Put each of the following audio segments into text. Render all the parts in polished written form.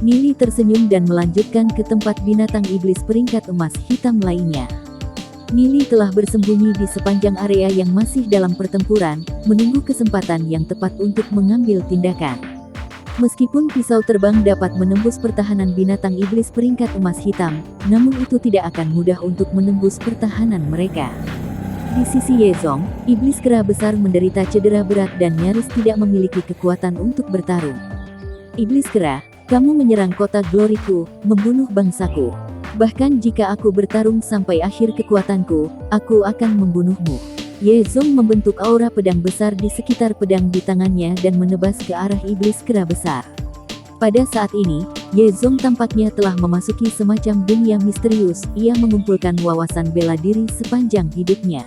Nili tersenyum dan melanjutkan ke tempat binatang iblis peringkat emas hitam lainnya. Nili telah bersembunyi di sepanjang area yang masih dalam pertempuran, menunggu kesempatan yang tepat untuk mengambil tindakan. Meskipun pisau terbang dapat menembus pertahanan binatang iblis peringkat emas hitam, namun itu tidak akan mudah untuk menembus pertahanan mereka. Di sisi Yezong, iblis kera besar menderita cedera berat dan nyaris tidak memiliki kekuatan untuk bertarung. Iblis kera, kamu menyerang kota gloriku, membunuh bangsaku. Bahkan jika aku bertarung sampai akhir kekuatanku, aku akan membunuhmu. Yezong membentuk aura pedang besar di sekitar pedang di tangannya dan menebas ke arah iblis kera besar. Pada saat ini, Yezong tampaknya telah memasuki semacam dunia misterius. Ia mengumpulkan wawasan bela diri sepanjang hidupnya.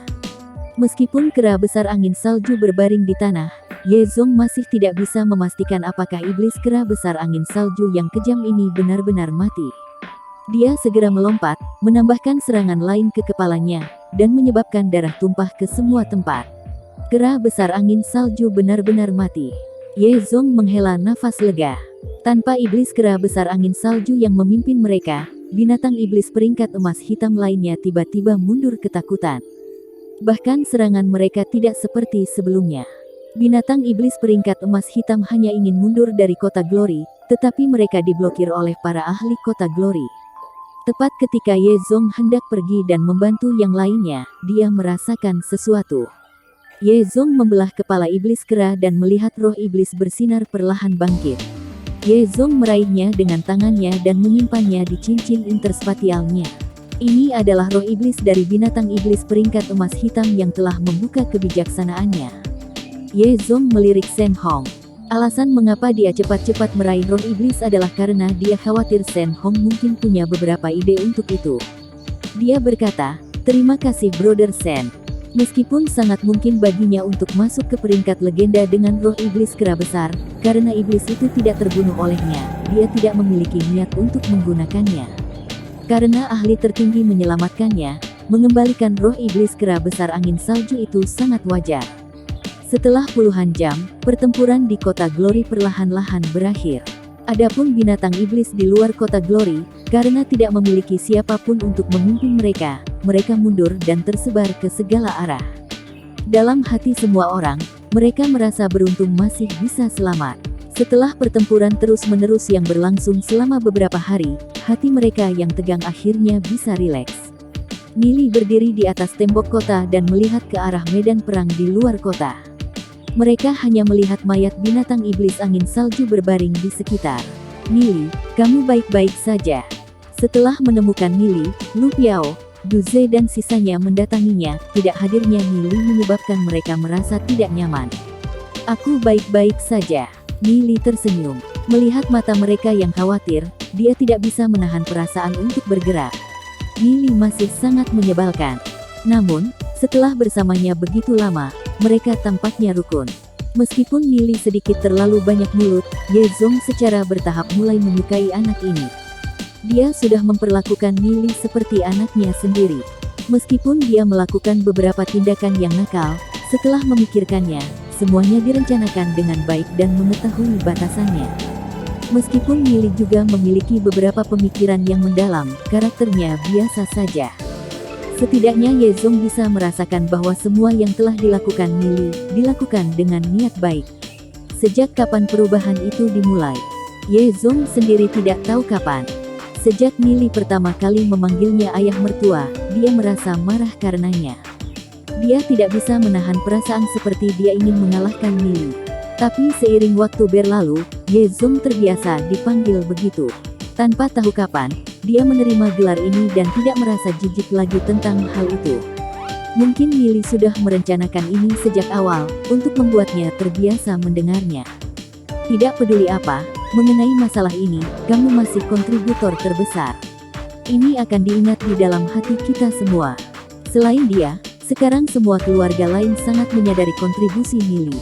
Meskipun kera besar angin salju berbaring di tanah, Yezong masih tidak bisa memastikan apakah iblis kera besar angin salju yang kejam ini benar-benar mati. Dia segera melompat, menambahkan serangan lain ke kepalanya, dan menyebabkan darah tumpah ke semua tempat. Kera besar angin salju benar-benar mati. Yezong menghela nafas lega. Tanpa iblis kera besar angin salju yang memimpin mereka, binatang iblis peringkat emas hitam lainnya tiba-tiba mundur ketakutan. Bahkan serangan mereka tidak seperti sebelumnya. Binatang iblis peringkat emas hitam hanya ingin mundur dari kota Glory, tetapi mereka diblokir oleh para ahli kota Glory. Tepat ketika Yezong hendak pergi dan membantu yang lainnya, dia merasakan sesuatu. Yezong membelah kepala iblis kera dan melihat roh iblis bersinar perlahan bangkit. Yezong meraihnya dengan tangannya dan menyimpannya di cincin interspatialnya. Ini adalah roh iblis dari binatang iblis peringkat emas hitam yang telah membuka kebijaksanaannya. Yezong melirik Shen Hong. Alasan mengapa dia cepat-cepat meraih roh iblis adalah karena dia khawatir Shen Hong mungkin punya beberapa ide untuk itu. Dia berkata, "Terima kasih Brother Shen." Meskipun sangat mungkin baginya untuk masuk ke peringkat legenda dengan roh iblis kera besar, karena iblis itu tidak terbunuh olehnya, dia tidak memiliki niat untuk menggunakannya. Karena ahli tertinggi menyelamatkannya, mengembalikan roh iblis kera besar angin salju itu sangat wajar. Setelah puluhan jam, pertempuran di kota Glory perlahan-lahan berakhir. Adapun binatang iblis di luar kota Glory, karena tidak memiliki siapapun untuk memimpin mereka, mereka mundur dan tersebar ke segala arah. Dalam hati semua orang, mereka merasa beruntung masih bisa selamat. Setelah pertempuran terus-menerus yang berlangsung selama beberapa hari, hati mereka yang tegang akhirnya bisa rileks. Nili berdiri di atas tembok kota dan melihat ke arah medan perang di luar kota. Mereka hanya melihat mayat binatang iblis angin salju berbaring di sekitar. "Nili, kamu baik-baik saja?" Setelah menemukan Nili, Lu Piao, Du Ze dan sisanya mendatanginya. Tidak hadirnya Nili menyebabkan mereka merasa tidak nyaman. "Aku baik-baik saja." Nili tersenyum. Melihat mata mereka yang khawatir, dia tidak bisa menahan perasaan untuk bergerak. Nili masih sangat menyebalkan. Namun, setelah bersamanya begitu lama, mereka tampaknya rukun. Meskipun Nili sedikit terlalu banyak mulut, Yezong secara bertahap mulai menyukai anak ini. Dia sudah memperlakukan Nili seperti anaknya sendiri. Meskipun dia melakukan beberapa tindakan yang nakal, setelah memikirkannya, semuanya direncanakan dengan baik dan mengetahui batasannya. Meskipun Nili juga memiliki beberapa pemikiran yang mendalam, karakternya biasa saja. Setidaknya Yezong bisa merasakan bahwa semua yang telah dilakukan Nili, dilakukan dengan niat baik. Sejak kapan perubahan itu dimulai? Yezong sendiri tidak tahu kapan. Sejak Nili pertama kali memanggilnya ayah mertua, dia merasa marah karenanya. Dia tidak bisa menahan perasaan seperti dia ingin mengalahkan Nili. Tapi seiring waktu berlalu, Yezong terbiasa dipanggil begitu. Tanpa tahu kapan, dia menerima gelar ini dan tidak merasa jijik lagi tentang hal itu. Mungkin Nili sudah merencanakan ini sejak awal, untuk membuatnya terbiasa mendengarnya. Tidak peduli apa, mengenai masalah ini, kamu masih kontributor terbesar. Ini akan diingat di dalam hati kita semua. Selain dia, sekarang semua keluarga lain sangat menyadari kontribusi Nili.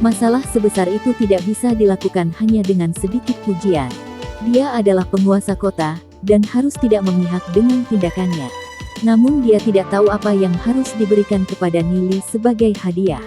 Masalah sebesar itu tidak bisa dilakukan hanya dengan sedikit pujian. Dia adalah penguasa kota, dan harus tidak memihak dengan tindakannya. Namun dia tidak tahu apa yang harus diberikan kepada Nili sebagai hadiah.